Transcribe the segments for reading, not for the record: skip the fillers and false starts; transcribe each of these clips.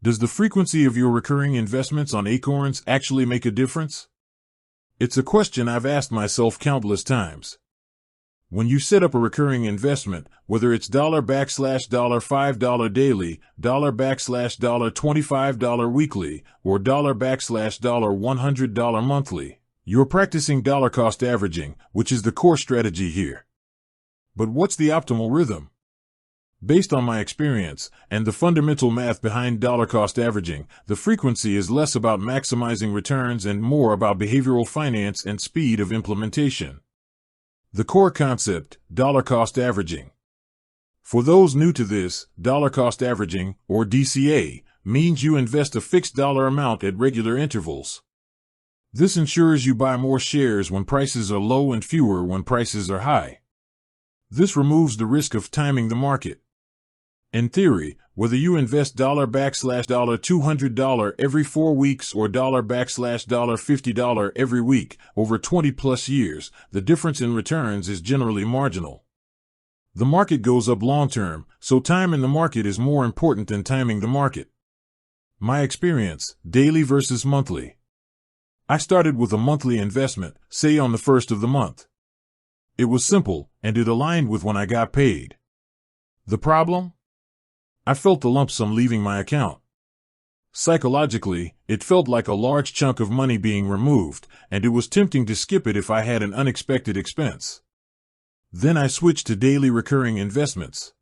Does the frequency of your recurring investments on Acorns actually make a difference? It's a question I've asked myself countless times. When you set up a recurring investment, whether it's $$$5 daily, $$$25 weekly, or $$$100 monthly, you're practicing dollar cost averaging, which is the core strategy here. But what's the optimal rhythm? Based on my experience and the fundamental math behind dollar cost averaging, the frequency is less about maximizing returns and more about behavioral finance and speed of implementation. The core concept, dollar cost averaging. For those new to this, dollar cost averaging, or DCA, means you invest a fixed dollar amount at regular intervals. This ensures you buy more shares when prices are low and fewer when prices are high. This removes the risk of timing the market. In theory, whether you invest $$200 every 4 weeks or $$50 every week over 20 plus years, the difference in returns is generally marginal. The market goes up long term, so time in the market is more important than timing the market. My experience, daily versus monthly. I started with a monthly investment, say on the first of the month. It was simple, and it aligned with when I got paid. The problem? I felt the lump sum leaving my account. Psychologically, it felt like a large chunk of money being removed, and it was tempting to skip it if I had an unexpected expense. Then I switched to daily recurring investments.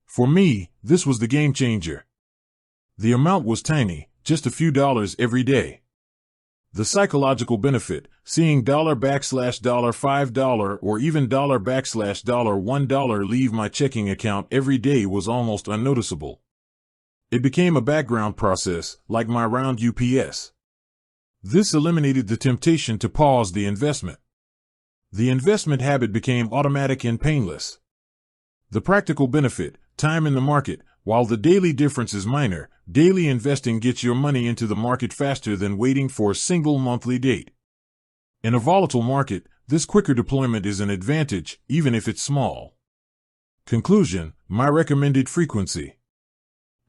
For me, this was the game changer. The amount was tiny, just a few dollars every day. The psychological benefit, seeing $$$5 or even $$$1 leave my checking account every day was almost unnoticeable. It became a background process, like my round UPS. This eliminated the temptation to pause the investment. The investment habit became automatic and painless. The practical benefit, time in the market. While the daily difference is minor, daily investing gets your money into the market faster than waiting for a single monthly date. In a volatile market, this quicker deployment is an advantage, even if it's small. Conclusion, my recommended frequency.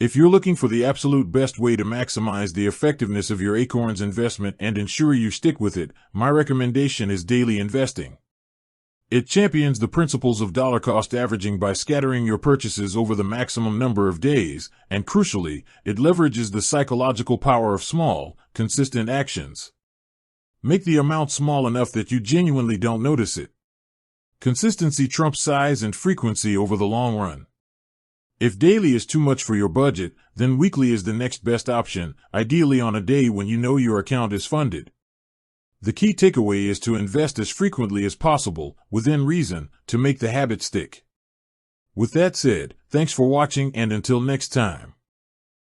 If you're looking for the absolute best way to maximize the effectiveness of your Acorns investment and ensure you stick with it, my recommendation is daily investing. It champions the principles of dollar cost averaging by scattering your purchases over the maximum number of days, and crucially, it leverages the psychological power of small, consistent actions. Make the amount small enough that you genuinely don't notice it. Consistency trumps size and frequency over the long run. If daily is too much for your budget, then weekly is the next best option, ideally on a day when you know your account is funded. The key takeaway is to invest as frequently as possible, within reason, to make the habit stick. With that said, thanks for watching and until next time.